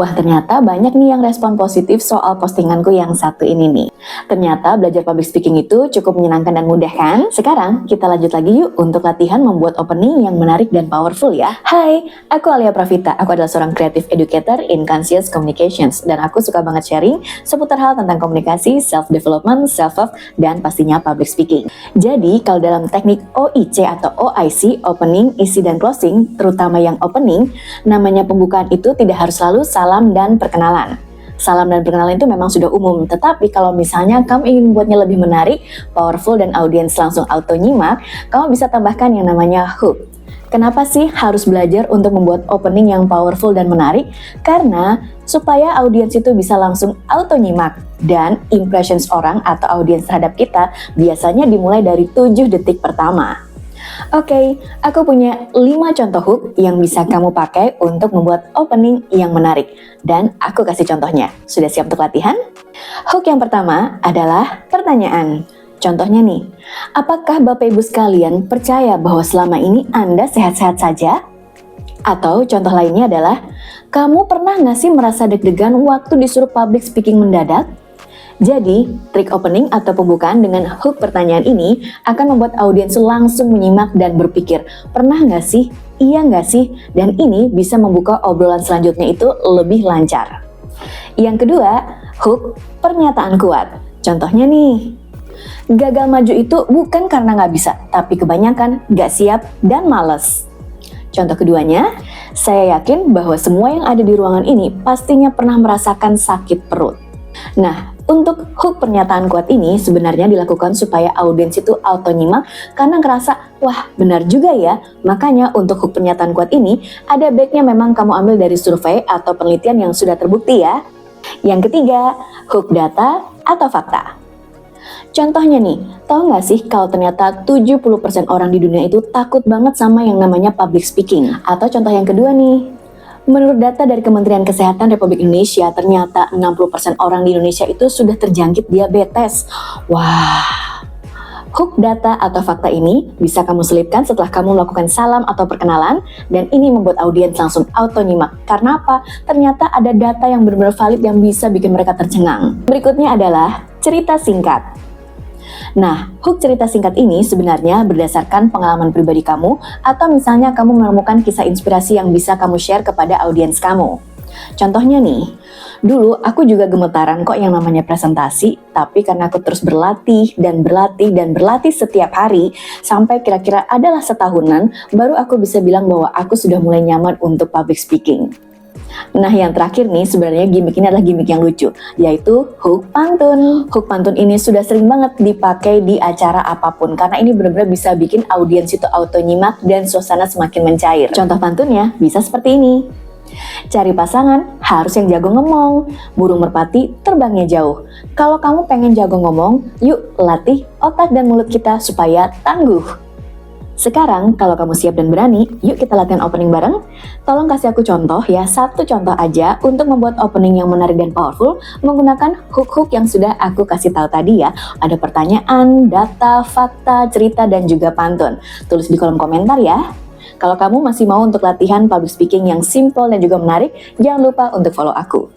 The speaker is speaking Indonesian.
Wah, ternyata banyak nih yang respon positif soal postinganku yang satu ini nih. Ternyata belajar public speaking itu cukup menyenangkan dan mudah kan? Sekarang kita lanjut lagi yuk untuk latihan membuat opening yang menarik dan powerful ya. Hai, aku Alia Pravita. Aku adalah seorang creative educator in conscious communications. Dan aku suka banget sharing seputar hal tentang komunikasi, self-development, self-love, dan pastinya public speaking. Jadi, kalau dalam teknik OIC atau OIC, opening, isi, dan closing, terutama yang opening, namanya pembukaan itu tidak harus selalu salam dan perkenalan. Salam dan perkenalan itu memang sudah umum, tetapi kalau misalnya kamu ingin membuatnya lebih menarik, powerful, dan audiens langsung auto nyimak, kamu bisa tambahkan yang namanya hook. Kenapa sih harus belajar untuk membuat opening yang powerful dan menarik? Karena supaya audiens itu bisa langsung auto nyimak, dan impressions orang atau audiens terhadap kita biasanya dimulai dari 7 detik pertama. Oke, aku punya 5 contoh hook yang bisa kamu pakai untuk membuat opening yang menarik. Dan aku kasih contohnya. Sudah siap untuk latihan? Hook yang pertama adalah pertanyaan. Contohnya nih, apakah Bapak Ibu sekalian percaya bahwa selama ini Anda sehat-sehat saja? Atau contoh lainnya adalah, kamu pernah nggak sih merasa deg-degan waktu disuruh public speaking mendadak? Jadi, trik opening atau pembukaan dengan hook pertanyaan ini akan membuat audiens langsung menyimak dan berpikir, pernah nggak sih? Iya nggak sih? Dan ini bisa membuka obrolan selanjutnya itu lebih lancar. Yang kedua, hook pernyataan kuat. Contohnya nih, gagal maju itu bukan karena nggak bisa, tapi kebanyakan nggak siap dan males. Contoh keduanya, saya yakin bahwa semua yang ada di ruangan ini pastinya pernah merasakan sakit perut. Nah, untuk hook pernyataan kuat ini sebenarnya dilakukan supaya audiens itu auto nyimak karena ngerasa, wah benar juga ya. Makanya untuk hook pernyataan kuat ini, ada baiknya memang kamu ambil dari survei atau penelitian yang sudah terbukti ya. Yang ketiga, hook data atau fakta. Contohnya nih, tahu nggak sih kalau ternyata 70% orang di dunia itu takut banget sama yang namanya public speaking? Atau contoh yang kedua nih, menurut data dari Kementerian Kesehatan Republik Indonesia, ternyata 60% orang di Indonesia itu sudah terjangkit diabetes. Wah, hook data atau fakta ini bisa kamu selipkan setelah kamu melakukan salam atau perkenalan, dan ini membuat audiens langsung auto nyimak. Karena apa? Ternyata ada data yang benar-benar valid yang bisa bikin mereka tercengang. Berikutnya adalah cerita singkat. Nah, hook cerita singkat ini sebenarnya berdasarkan pengalaman pribadi kamu atau misalnya kamu menemukan kisah inspirasi yang bisa kamu share kepada audiens kamu. Contohnya nih, dulu aku juga gemetaran kok yang namanya presentasi, tapi karena aku terus berlatih dan berlatih setiap hari, sampai kira-kira adalah setahunan, baru aku bisa bilang bahwa aku sudah mulai nyaman untuk public speaking. Nah, yang terakhir nih sebenarnya gimmick ini adalah gimmick yang lucu, yaitu hook pantun. Hook pantun ini sudah sering banget dipakai di acara apapun karena ini benar-benar bisa bikin audiens itu auto nyimak dan suasana semakin mencair. Contoh pantunnya bisa seperti ini. Cari pasangan harus yang jago ngomong, burung merpati terbangnya jauh. Kalau kamu pengen jago ngomong, yuk latih otak dan mulut kita supaya tangguh. Sekarang, kalau kamu siap dan berani, yuk kita latihan opening bareng. Tolong kasih aku contoh ya, satu contoh aja untuk membuat opening yang menarik dan powerful menggunakan hook-hook yang sudah aku kasih tahu tadi ya. Ada pertanyaan, data, fakta, cerita, dan juga pantun. Tulis di kolom komentar ya. Kalau kamu masih mau untuk latihan public speaking yang simple dan juga menarik, jangan lupa untuk follow aku.